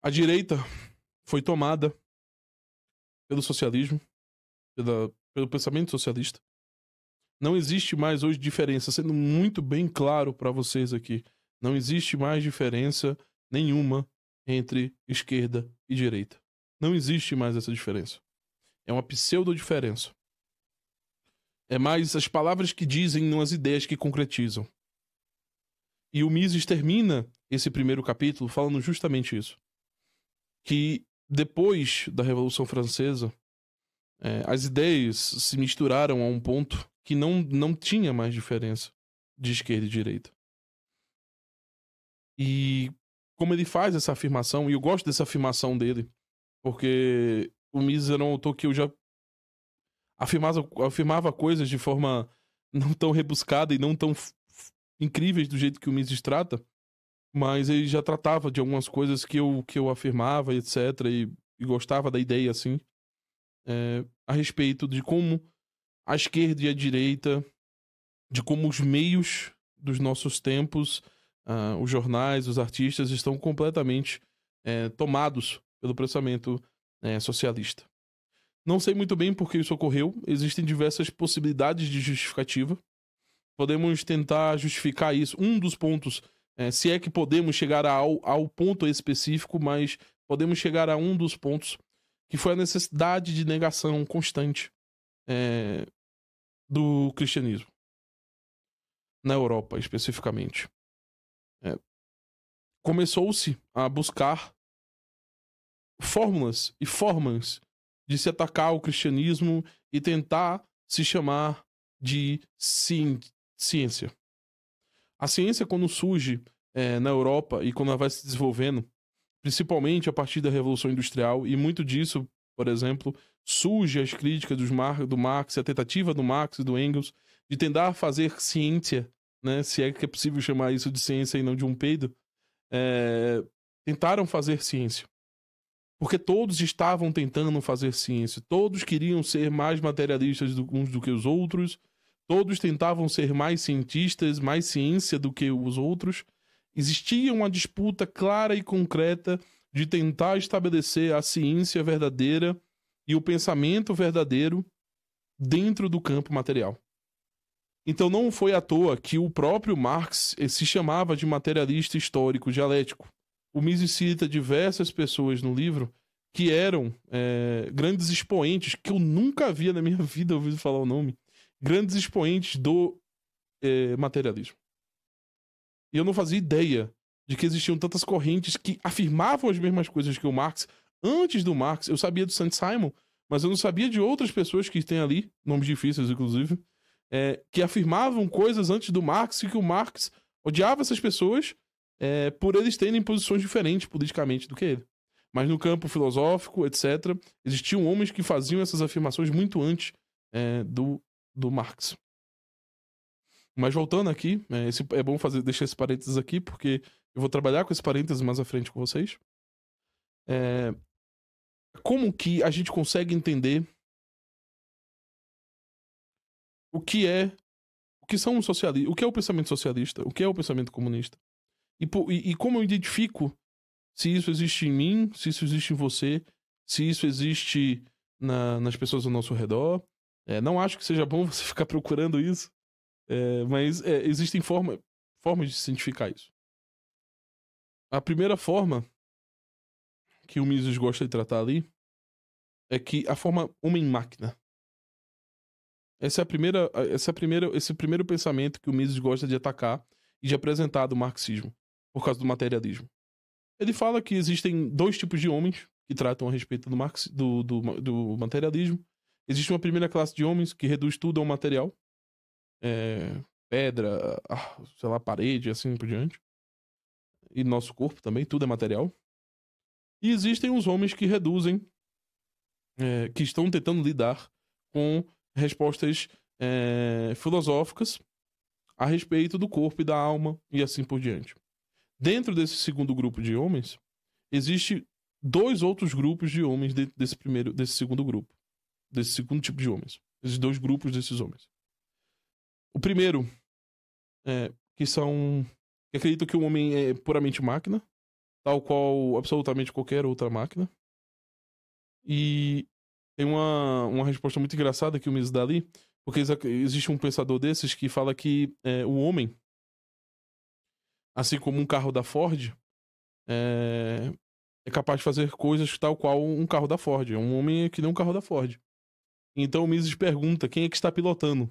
A direita foi tomada pelo socialismo, pelo pensamento socialista. Não existe mais hoje diferença, sendo muito bem claro para vocês aqui. Não existe mais diferença nenhuma entre esquerda e direita. Não existe mais essa diferença. É uma pseudo-diferença. É mais as palavras que dizem, não as ideias que concretizam. E o Mises termina esse primeiro capítulo falando justamente isso. Que depois da Revolução Francesa, as ideias se misturaram a um ponto que não tinha mais diferença de esquerda e direita. E como ele faz essa afirmação, e eu gosto dessa afirmação dele, porque o Mises era um autor que eu já afirmava coisas de forma não tão rebuscada e não tão incríveis do jeito que o Mises trata, mas ele já tratava de algumas coisas que eu afirmava, etc, e gostava da ideia, assim, a respeito de como a esquerda e a direita, de como os meios dos nossos tempos, os jornais, os artistas, estão completamente tomados pelo pensamento socialista. Não sei muito bem por que isso ocorreu, existem diversas possibilidades de justificativa. Podemos tentar justificar isso. Um dos pontos, se é que podemos chegar ao ponto específico, mas podemos chegar a um dos pontos, que foi a necessidade de negação constante do cristianismo. Na Europa, especificamente. Começou-se a buscar fórmulas e formas de se atacar o cristianismo e tentar se chamar de ciência. A ciência, quando surge na Europa e quando ela vai se desenvolvendo, principalmente a partir da Revolução Industrial, e muito disso, por exemplo, surge as críticas do Marx, a tentativa do Marx e do Engels de tentar fazer ciência, né, se é que é possível chamar isso de ciência e não de um peido, tentaram fazer ciência. Porque todos estavam tentando fazer ciência. Todos queriam ser mais materialistas uns do que os outros. Todos tentavam ser mais cientistas, mais ciência do que os outros. Existia uma disputa clara e concreta de tentar estabelecer a ciência verdadeira e o pensamento verdadeiro dentro do campo material. Então não foi à toa que o próprio Marx se chamava de materialista histórico dialético. O Mises cita diversas pessoas no livro que eram grandes expoentes, que eu nunca havia na minha vida ouvido falar o nome, grandes expoentes do materialismo. E eu não fazia ideia de que existiam tantas correntes que afirmavam as mesmas coisas que o Marx. Antes do Marx, eu sabia do Saint-Simon, mas eu não sabia de outras pessoas que tem ali, nomes difíceis inclusive, que afirmavam coisas antes do Marx e que o Marx odiava essas pessoas por eles terem posições diferentes politicamente do que ele. Mas no campo filosófico, etc., existiam homens que faziam essas afirmações muito antes do Marx. Mas voltando aqui, é bom deixar esse parênteses aqui, porque eu vou trabalhar com esse parênteses mais à frente com vocês. Como que a gente consegue entender o que são os socialistas, o que é o pensamento socialista, o que é o pensamento comunista? E como eu identifico se isso existe em mim, se isso existe em você, se isso existe nas pessoas ao nosso redor. Não acho que seja bom você ficar procurando isso, mas existem formas de se identificar isso. A primeira forma que o Mises gosta de tratar ali é que a forma homem-máquina. Esse é o primeiro pensamento que o Mises gosta de atacar e de apresentar do marxismo, por causa do materialismo. Ele fala que existem dois tipos de homens que tratam a respeito do materialismo. Existe uma primeira classe de homens que reduz tudo ao material. Pedra, sei lá, parede, assim por diante. E nosso corpo também, tudo é material. E existem os homens que reduzem, que estão tentando lidar com respostas filosóficas a respeito do corpo e da alma e assim por diante. Dentro desse segundo grupo de homens, existe dois outros grupos de homens desse segundo grupo. Desse segundo tipo de homens. Esses dois grupos desses homens. O primeiro, que acreditam que o homem é puramente máquina. tal qual absolutamente qualquer outra máquina. E tem uma resposta muito engraçada que o Mises dá ali, porque existe um pensador desses que fala que o homem, assim como um carro da Ford, é capaz de fazer coisas tal qual um carro da Ford. Um homem é que nem um carro da Ford. Então o Mises pergunta quem é que está pilotando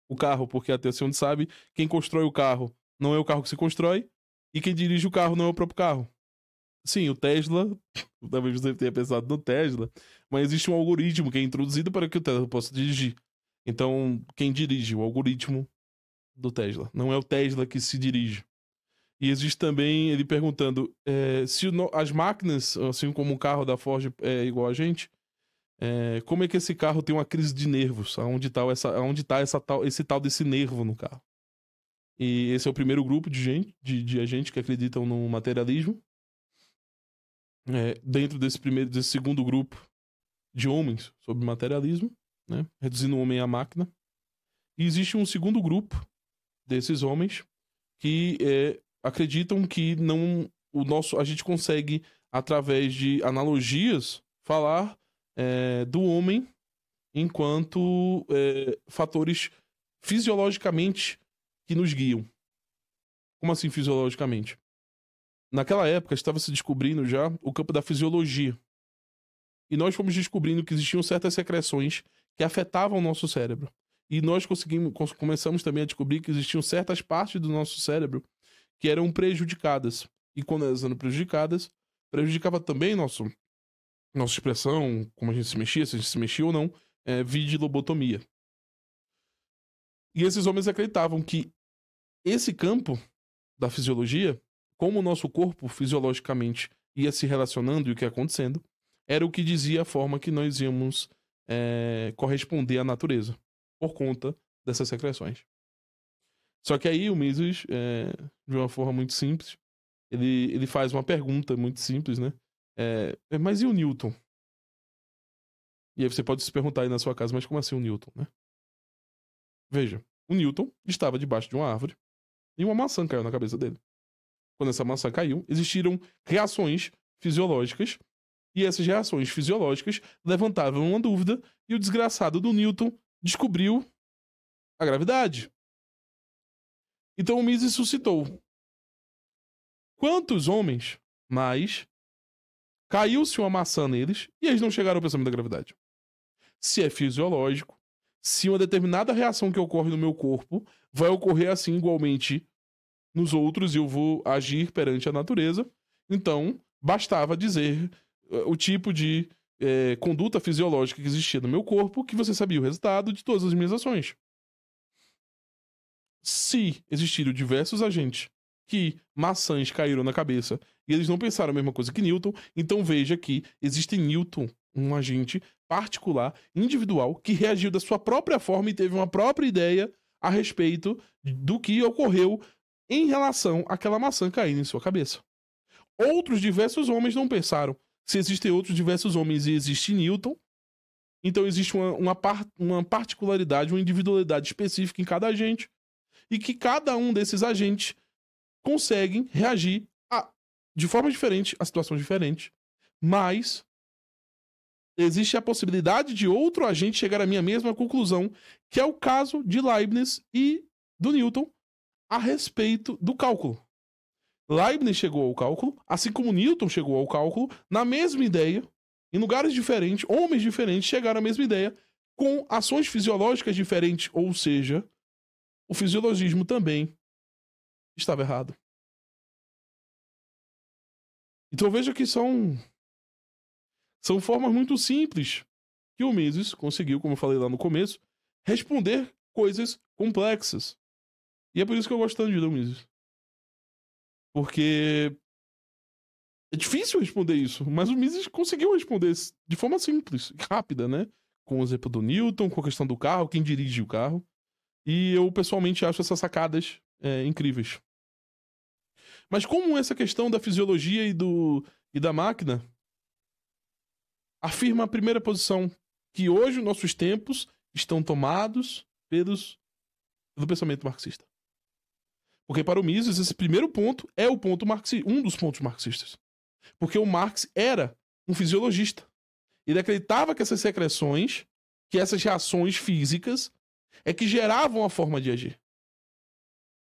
o carro, porque até assim onde sabe, quem constrói o carro não é o carro que se constrói, e quem dirige o carro não é o próprio carro. Sim, o Tesla, talvez você tenha pensado no Tesla, mas existe um algoritmo que é introduzido para que o Tesla possa dirigir. Então, quem dirige? O algoritmo do Tesla. Não é o Tesla que se dirige. E existe também ele perguntando se as máquinas, assim como o carro da Ford é igual a gente, como é que esse carro tem uma crise de nervos? Aonde tá esse tal desse nervo no carro? E esse é o primeiro grupo de gente, de agentes que acreditam no materialismo. Dentro desse segundo grupo de homens sobre materialismo, né? Reduzindo o homem à máquina. E existe um segundo grupo desses homens que acreditam que a gente consegue, através de analogias, falar do homem enquanto fatores fisiologicamente que nos guiam. Como assim fisiologicamente? Naquela época estava se descobrindo já o campo da fisiologia. E nós fomos descobrindo que existiam certas secreções que afetavam o nosso cérebro. E nós começamos também a descobrir que existiam certas partes do nosso cérebro que eram prejudicadas. E quando elas eram prejudicadas, prejudicava também nossa expressão, como a gente se mexia, se a gente se mexia ou não, vide lobotomia. E esses homens acreditavam que esse campo da fisiologia, como o nosso corpo fisiologicamente ia se relacionando e o que ia acontecendo, era o que dizia a forma que nós íamos corresponder à natureza, por conta dessas secreções. Só que aí o Mises, de uma forma muito simples, ele faz uma pergunta muito simples, né? Mas e o Newton? E aí você pode se perguntar aí na sua casa, mas como assim o Newton, né? Veja, o Newton estava debaixo de uma árvore e uma maçã caiu na cabeça dele. Quando essa maçã caiu, existiram reações fisiológicas, e essas reações fisiológicas levantavam uma dúvida, e o desgraçado do Newton descobriu a gravidade. Então o Mises suscitou: quantos homens mais caiu-se uma maçã neles e eles não chegaram ao pensamento da gravidade? Se é fisiológico, se uma determinada reação que ocorre no meu corpo vai ocorrer assim igualmente nos outros e eu vou agir perante a natureza, então bastava dizer o tipo de conduta fisiológica que existia no meu corpo, que você sabia o resultado de todas as minhas ações. Se existiram diversos agentes que maçãs caíram na cabeça e eles não pensaram a mesma coisa que Newton, então veja que existe Newton, um agente particular, individual, que reagiu da sua própria forma e teve uma própria ideia a respeito do que ocorreu em relação àquela maçã caindo em sua cabeça. Outros diversos homens não pensaram. Se existem outros diversos homens e existe Newton, então existe uma particularidade, uma individualidade específica em cada agente, e que cada um desses agentes conseguem reagir de forma diferente a situações diferentes, mas existe a possibilidade de outro agente chegar à minha mesma conclusão, que é o caso de Leibniz e do Newton a respeito do cálculo. Leibniz chegou ao cálculo, assim como Newton chegou ao cálculo, na mesma ideia, em lugares diferentes, homens diferentes chegaram à mesma ideia, com ações fisiológicas diferentes, ou seja, o fisiologismo também estava errado. Então veja que são formas muito simples que o Mises conseguiu, como eu falei lá no começo, responder coisas complexas. E é por isso que eu gosto tanto de ler o Mises. Porque é difícil responder isso, mas o Mises conseguiu responder de forma simples, rápida, né? Com o exemplo do Newton, com a questão do carro, quem dirige o carro. E eu, pessoalmente, acho essas sacadas incríveis. Mas como essa questão da fisiologia e da máquina afirma a primeira posição, que hoje os nossos tempos estão tomados pelo pensamento marxista. Porque para o Mises, esse primeiro ponto é o ponto marxista, um dos pontos marxistas. Porque o Marx era um fisiologista. Ele acreditava que essas secreções, que essas reações físicas, é que geravam a forma de agir.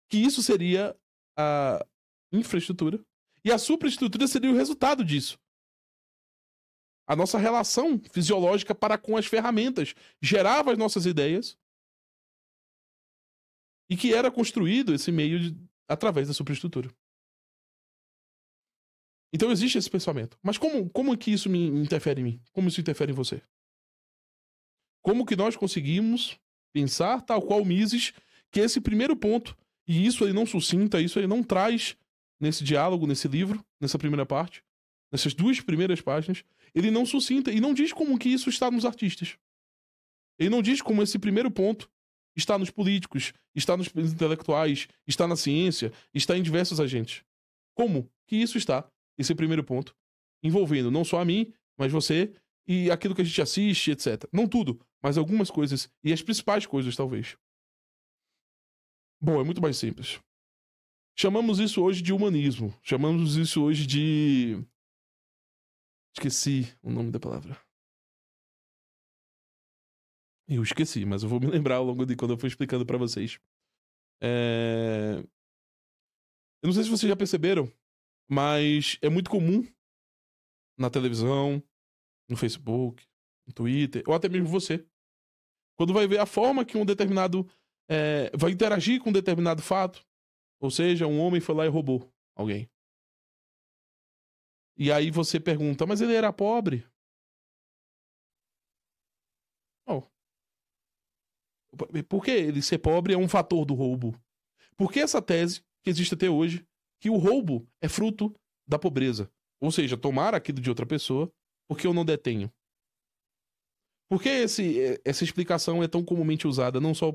Que isso seria a infraestrutura. E a supraestrutura seria o resultado disso. A nossa relação fisiológica para com as ferramentas gerava as nossas ideias e que era construído esse meio através da supraestrutura. Então existe esse pensamento. Mas como que isso me interfere em mim? Como isso interfere em você? Como que nós conseguimos pensar, tal qual Mises, que esse primeiro ponto, e isso ele não sucinta, isso ele não traz nesse diálogo, nesse livro, nessa primeira parte, nessas 2 primeiras páginas, ele não sucinta e não diz como que isso está nos artistas. Ele não diz como esse primeiro ponto está nos políticos, está nos intelectuais, está na ciência, está em diversos agentes. Como que isso está, esse primeiro ponto, envolvendo não só a mim, mas você e aquilo que a gente assiste, etc. Não tudo, mas algumas coisas, e as principais coisas, talvez. Bom, é muito mais simples. Chamamos isso hoje de humanismo. Chamamos isso hoje de... Esqueci o nome da palavra. Eu esqueci, mas eu vou me lembrar ao longo de quando eu for explicando pra vocês. Eu não sei se vocês já perceberam, mas é muito comum na televisão, no Facebook, no Twitter, ou até mesmo você, quando vai ver a forma que um determinado vai interagir com um determinado fato, ou seja, um homem foi lá e roubou alguém. E aí você pergunta, mas ele era pobre? Oh. Por que ele ser pobre é um fator do roubo? Por que essa tese que existe até hoje, que o roubo é fruto da pobreza? Ou seja, tomar aquilo de outra pessoa porque eu não detenho. Por que essa explicação é tão comumente usada, não só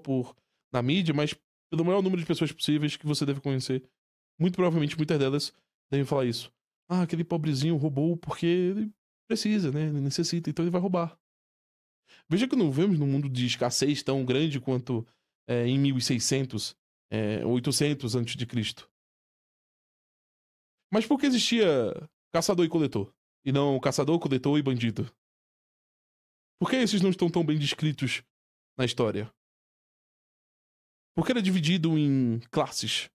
na mídia, mas pelo maior número de pessoas possíveis que você deve conhecer? Muito provavelmente, muitas delas devem falar isso. Ah, aquele pobrezinho roubou porque ele precisa, né? Ele necessita, então ele vai roubar. Veja que não vivemos num mundo de escassez tão grande quanto em 1600, 800 a.C. Mas por que existia caçador e coletor? E não caçador, coletor e bandido? Por que esses não estão tão bem descritos na história? Por que era dividido em classes?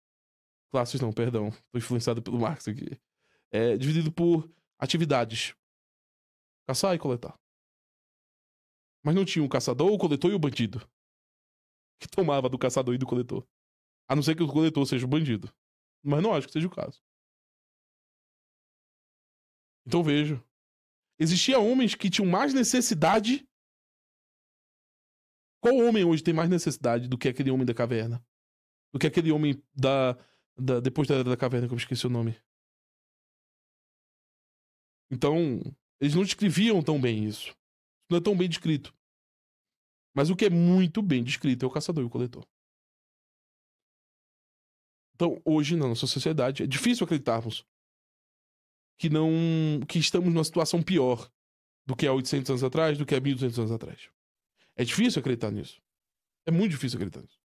Classes não, perdão. Estou influenciado pelo Marx aqui. É dividido por atividades. Caçar e coletar. Mas não tinha o caçador, o coletor e o bandido. Que tomava do caçador e do coletor. A não ser que o coletor seja o bandido. Mas não acho que seja o caso. Então vejo. Existia homens que tinham mais necessidade. Qual homem hoje tem mais necessidade do que aquele homem da caverna? Do que aquele homem depois da caverna, que eu esqueci o nome. Então, eles não descreviam tão bem isso. Não é tão bem descrito. Mas o que é muito bem descrito é o caçador e o coletor. Então, hoje, na nossa sociedade, é difícil acreditarmos que estamos numa situação pior do que há 800 anos atrás, do que há 1200 anos atrás. É difícil acreditar nisso. É muito difícil acreditar nisso.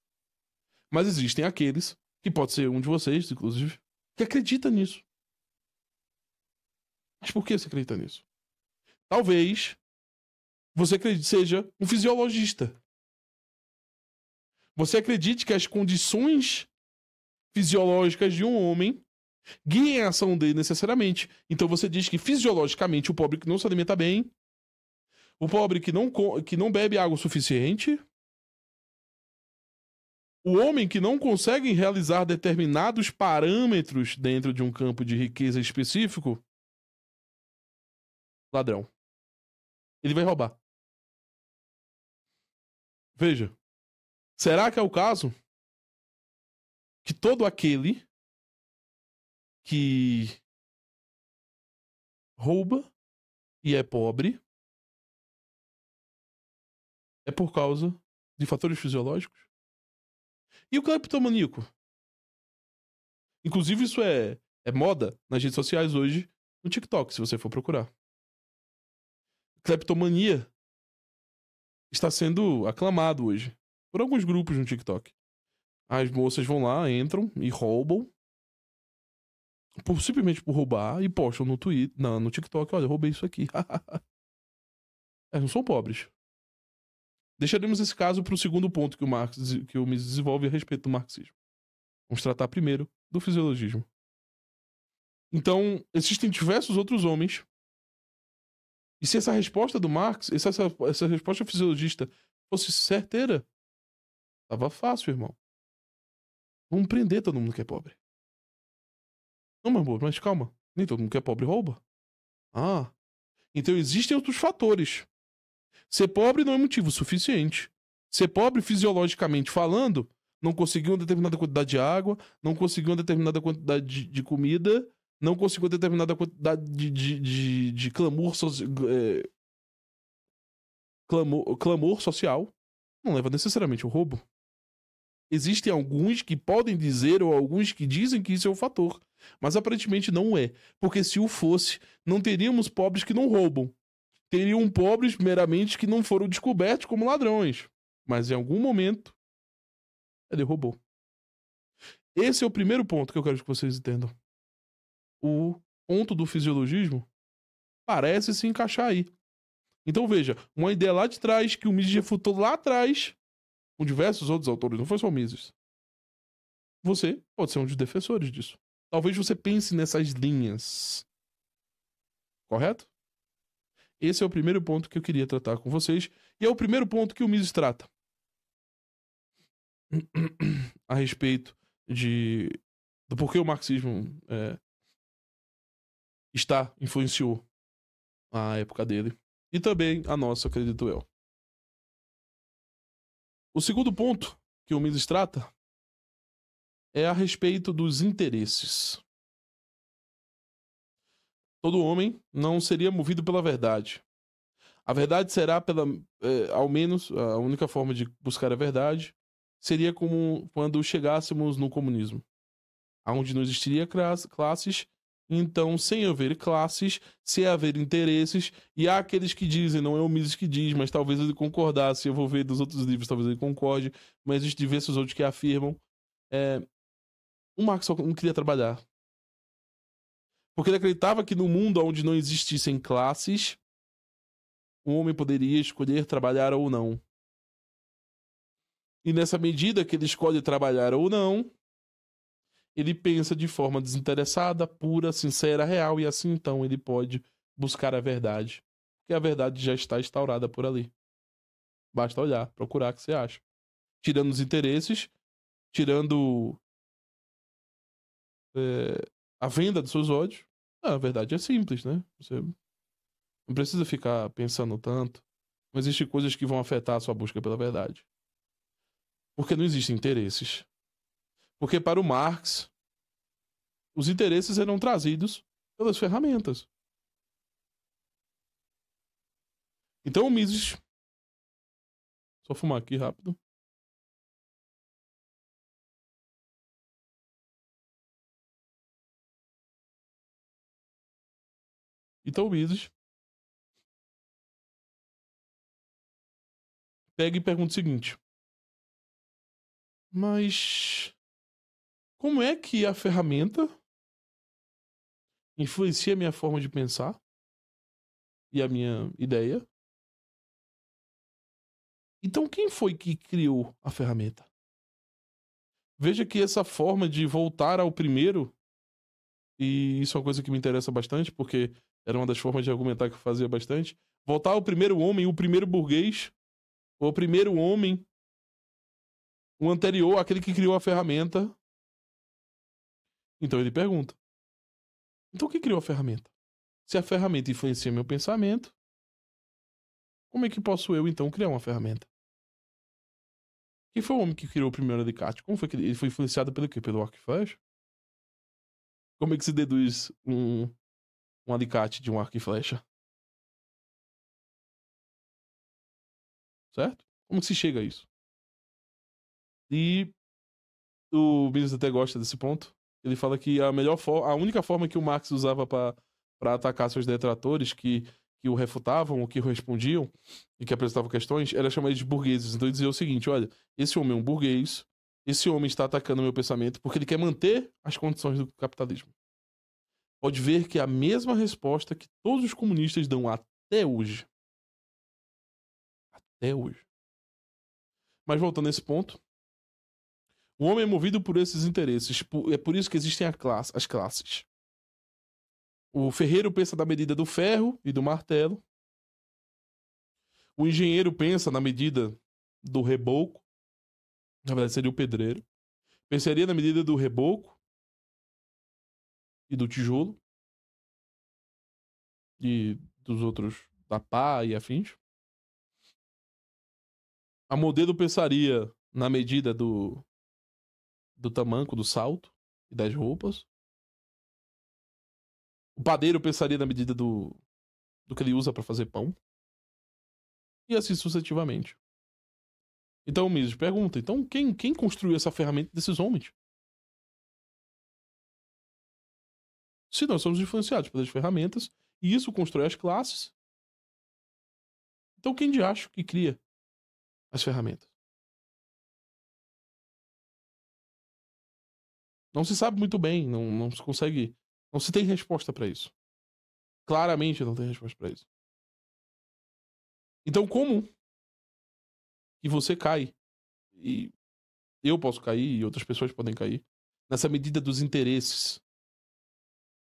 Mas existem aqueles, que pode ser um de vocês, inclusive, que acredita nisso. Mas por que você acredita nisso? Talvez você seja um fisiologista. Você acredite que as condições fisiológicas de um homem guiem a ação dele necessariamente. Então você diz que fisiologicamente o pobre que não se alimenta bem, o pobre que não bebe água o suficiente, o homem que não consegue realizar determinados parâmetros dentro de um campo de riqueza específico, ladrão. Ele vai roubar. Veja. Será que é o caso que todo aquele que rouba e é pobre é por causa de fatores fisiológicos? E o cleptomaníaco? Inclusive isso é moda nas redes sociais hoje, no TikTok, se você for procurar. Cleptomania está sendo aclamado hoje por alguns grupos no TikTok. As moças vão lá, entram e roubam. Simplesmente por roubar e postam no Twitter, no TikTok, olha, eu roubei isso aqui. Elas não são pobres. Deixaremos esse caso para o segundo ponto que o Mises desenvolve a respeito do marxismo. Vamos tratar primeiro do fisiologismo. Então, existem diversos outros homens. E se essa resposta do Marx, essa resposta fisiologista fosse certeira, tava fácil, irmão. Vamos prender todo mundo que é pobre. Não, mas calma. Nem todo mundo que é pobre rouba. Ah, então existem outros fatores. Ser pobre não é motivo suficiente. Ser pobre, fisiologicamente falando, não conseguiu uma determinada quantidade de água, não conseguiu uma determinada quantidade de comida, não conseguiu uma determinada quantidade de clamor social, não leva necessariamente ao roubo. Existem alguns que podem dizer, ou alguns que dizem que isso é um fator. Mas aparentemente não é. Porque se o fosse, não teríamos pobres que não roubam. Teriam pobres meramente que não foram descobertos como ladrões. Mas em algum momento, ele roubou. Esse é o primeiro ponto que eu quero que vocês entendam. O ponto do fisiologismo parece se encaixar aí. Então veja, uma ideia lá de trás que o Mises refutou lá atrás, com diversos outros autores, não foi só o Mises. Você pode ser um dos defensores disso. Talvez você pense nessas linhas. Correto? Esse é o primeiro ponto que eu queria tratar com vocês. E é o primeiro ponto que o Mises trata. A respeito do porquê o marxismo influenciou a época dele. E também a nossa, acredito eu. O segundo ponto que o Mises trata é a respeito dos interesses. Todo homem não seria movido pela verdade. A verdade será, ao menos, a única forma de buscar a verdade seria como quando chegássemos no comunismo, onde não existiria classes. Então, sem haver classes, sem haver interesses, e há aqueles que dizem, não é o Mises que diz, mas talvez ele concordasse, eu vou ver dos outros livros, talvez ele concorde, mas existem diversos outros que afirmam, o Marx só não queria trabalhar. Porque ele acreditava que no mundo onde não existissem classes, o homem poderia escolher trabalhar ou não. E nessa medida que ele escolhe trabalhar ou não, ele pensa de forma desinteressada, pura, sincera, real, e assim então ele pode buscar a verdade. Porque a verdade já está instaurada por ali. Basta olhar, procurar o que você acha. Tirando os interesses, tirando a venda dos seus ódios, a verdade é simples, né? Você não precisa ficar pensando tanto. Não existem coisas que vão afetar a sua busca pela verdade. Porque não existem interesses. Porque para o Marx, os interesses eram trazidos pelas ferramentas. Então o Mises... Só fumar aqui rápido. Então o Mises pega e pergunta o seguinte: mas como é que a ferramenta influencia a minha forma de pensar e a minha ideia? Então quem foi que criou a ferramenta? Veja que essa forma de voltar ao primeiro, e isso é uma coisa que me interessa bastante, porque era uma das formas de argumentar que eu fazia bastante, voltar ao primeiro homem, o primeiro burguês, ou o primeiro homem, o anterior, aquele que criou a ferramenta. Então ele pergunta: então quem criou a ferramenta? Se a ferramenta influencia meu pensamento, como é que posso eu então criar uma ferramenta? Quem foi o homem que criou o primeiro alicate? Como foi que ele foi influenciado pelo quê? Pelo arco e flecha? Como é que se deduz um alicate de um arco e flecha? Certo? Como se chega a isso? E o Mises até gosta desse ponto. Ele fala que a única forma que o Marx usava para atacar seus detratores que o refutavam ou que o respondiam e que apresentavam questões era chamar eles de burgueses. Então ele dizia o seguinte: olha, esse homem é um burguês, esse homem está atacando meu pensamento porque ele quer manter as condições do capitalismo. Pode ver que é a mesma resposta que todos os comunistas dão até hoje. Até hoje. Mas voltando a esse ponto, o homem é movido por esses interesses. É por isso que existem as classes. O ferreiro pensa na medida do ferro e do martelo. O engenheiro pensa na medida do reboco. Na verdade, seria o pedreiro. Pensaria na medida do reboco e do tijolo. E dos outros, da pá e afins. A modelo pensaria na medida do tamanco, do salto e das roupas. O padeiro pensaria na medida do que ele usa para fazer pão. E assim sucessivamente. Então, Mises pergunta, então quem construiu essa ferramenta desses homens? Se nós somos influenciados pelas ferramentas, e isso constrói as classes, então quem de acho que cria as ferramentas? Não se sabe muito bem, não se consegue, não se tem resposta para isso. Claramente não tem resposta para isso. Então, como que você cai? E eu posso cair, e outras pessoas podem cair, nessa medida dos interesses.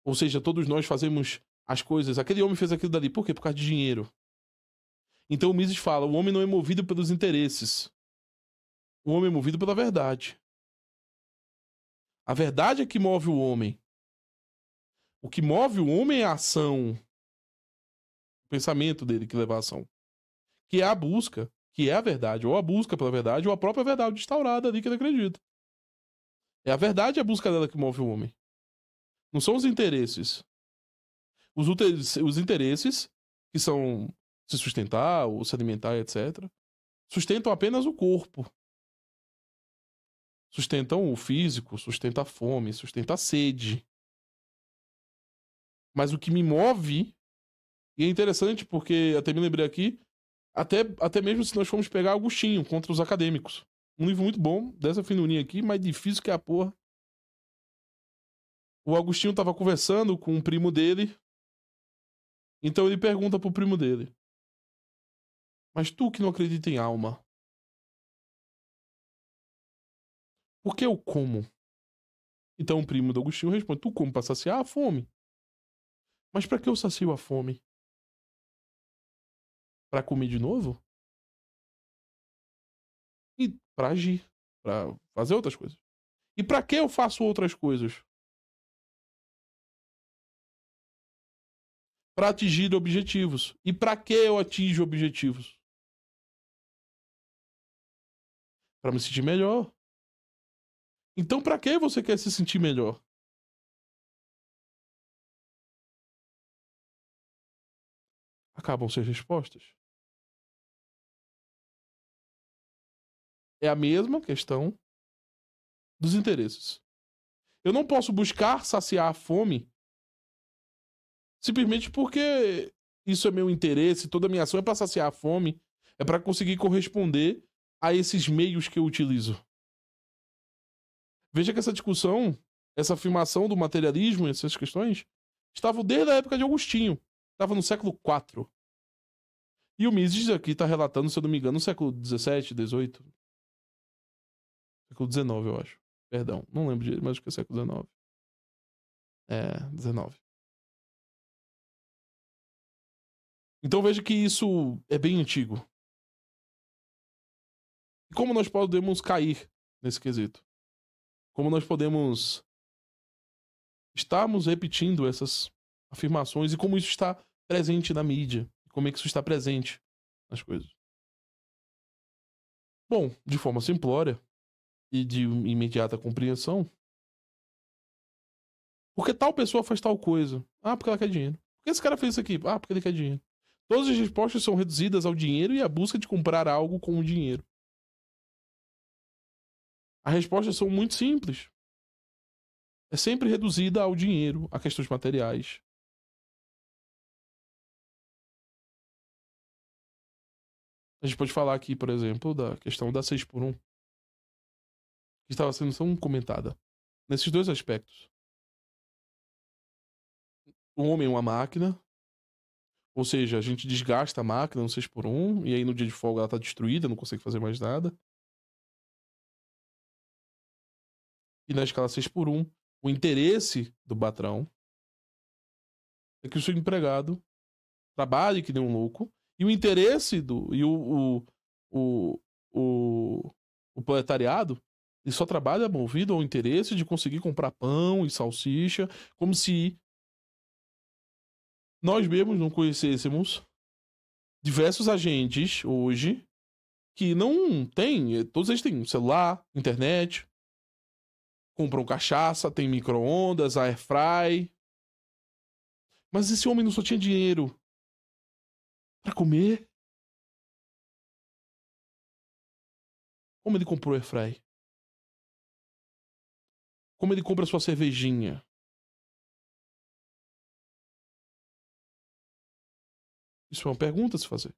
Ou seja, todos nós fazemos as coisas. Aquele homem fez aquilo dali. Por quê? Por causa de dinheiro. Então o Mises fala, o homem não é movido pelos interesses. O homem é movido pela verdade. A verdade é que move o homem. O que move o homem é a ação. O pensamento dele que leva à ação. Que é a busca, que é a verdade. Ou a busca pela verdade, ou a própria verdade instaurada ali que ele acredita. É a verdade e a busca dela que move o homem. Não são os interesses. Os interesses, que são se sustentar, ou se alimentar, etc., sustentam apenas o corpo. Sustentam o físico, sustenta a fome, sustenta a sede. Mas o que me move, e é interessante porque até me lembrei aqui, até mesmo se nós formos pegar Agostinho contra os acadêmicos. Um livro muito bom, dessa finurinha aqui, mas difícil que é a porra. O Agostinho tava conversando com um primo dele, então ele pergunta pro primo dele: Mas tu que não acredita em alma, por que eu como? Então o primo do Agostinho responde: Tu como pra saciar a fome. Mas pra que eu sacio a fome? Pra comer de novo? E pra agir, pra fazer outras coisas. E pra que eu faço outras coisas? Pra atingir objetivos. E pra que eu atinjo objetivos? Pra me sentir melhor. Então pra que você quer se sentir melhor? Acabam-se as respostas. É a mesma questão dos interesses. Eu não posso buscar saciar a fome simplesmente porque isso é meu interesse, toda a minha ação é para saciar a fome, é para conseguir corresponder a esses meios que eu utilizo. Veja que essa discussão, essa afirmação do materialismo, essas questões, estavam desde a época de Agostinho. Estava no século IV. E o Mises aqui está relatando, se eu não me engano, no século XVII, XVIII. Século XIX, eu acho. Perdão, não lembro direito, mas acho que é século XIX. É, XIX. Então veja que isso é bem antigo. E como nós podemos cair nesse quesito? Como nós podemos estarmos repetindo essas afirmações e como isso está presente na mídia? Como é que isso está presente nas coisas? Bom, de forma simplória e de imediata compreensão, por que tal pessoa faz tal coisa? Ah, porque ela quer dinheiro. Por que esse cara fez isso aqui? Ah, porque ele quer dinheiro. Todas as respostas são reduzidas ao dinheiro e à busca de comprar algo com o dinheiro. As respostas são muito simples. É sempre reduzida ao dinheiro, a questões materiais. A gente pode falar aqui, por exemplo, da questão da 6 por 1. que estava sendo tão comentada. Nesses dois aspectos. O homem é uma máquina, ou seja, a gente desgasta a máquina no 6x1, e aí no dia de folga ela tá destruída, não consegue fazer mais nada. E na escala 6x1, o interesse do patrão é que o seu empregado trabalhe que nem um louco, e o interesse do... E o proletariado, ele só trabalha movido ao interesse de conseguir comprar pão e salsicha, como se nós mesmos não conhecêssemos diversos agentes hoje que não têm, todos eles têm celular, internet, compram cachaça, tem micro-ondas, airfry. Mas esse homem não só tinha dinheiro pra comer. Como ele comprou airfry? Como ele compra sua cervejinha? Isso é uma pergunta a se fazer.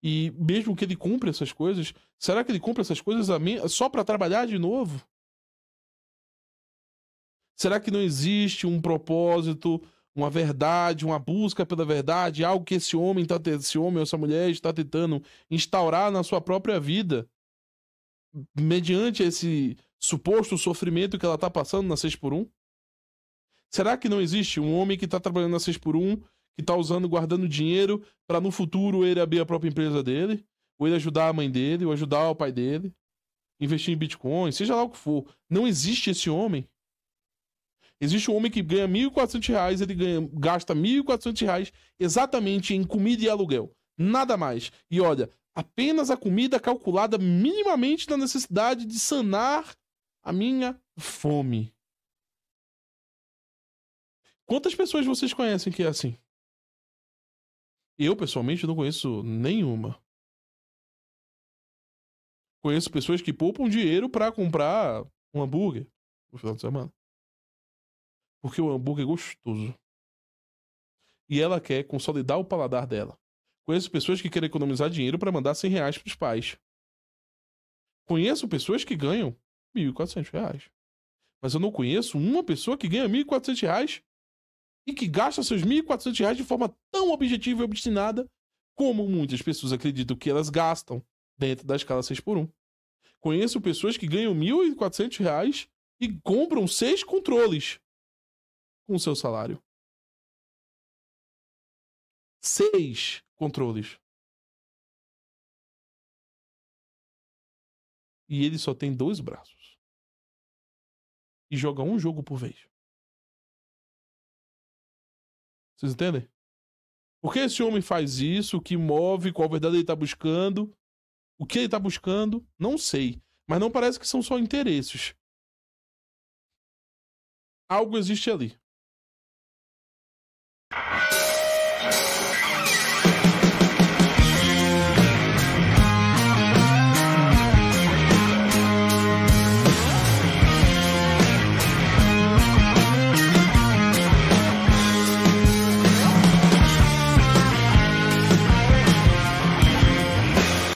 E mesmo que ele compre essas coisas, será que ele compra essas coisas só pra trabalhar de novo? Será que não existe um propósito, uma verdade, uma busca pela verdade, algo que esse homem ou essa mulher está tentando instaurar na sua própria vida, mediante esse suposto sofrimento que ela está passando na 6x1? Será que não existe um homem que está trabalhando na 6x1, que está guardando dinheiro para no futuro ele abrir a própria empresa dele, ou ele ajudar a mãe dele, ou ajudar o pai dele, investir em Bitcoin, seja lá o que for? Não existe esse homem. Existe um homem que ganha R$1.400, ele gasta R$1.400 exatamente em comida e aluguel. Nada mais. E olha, apenas a comida calculada minimamente na necessidade de sanar a minha fome. Quantas pessoas vocês conhecem que é assim? Eu, pessoalmente, não conheço nenhuma. Conheço pessoas que poupam dinheiro pra comprar um hambúrguer no final de semana. Porque o hambúrguer é gostoso. E ela quer consolidar o paladar dela. Conheço pessoas que querem economizar dinheiro pra mandar R$100 pros pais. Conheço pessoas que ganham R$1.400. Mas eu não conheço uma pessoa que ganha R$1.400 e que gasta seus R$1.400 de forma tão objetiva e obstinada como muitas pessoas acreditam que elas gastam dentro da escala 6x1. Conheço pessoas que ganham R$1.400 e compram 6 controles com o seu salário. 6 controles. E ele só tem 2 braços. E joga um jogo por vez. Vocês entendem? Por que esse homem faz isso? O que move? Qual verdade ele tá buscando? O que ele tá buscando? Não sei. Mas não parece que são só interesses. Algo existe ali.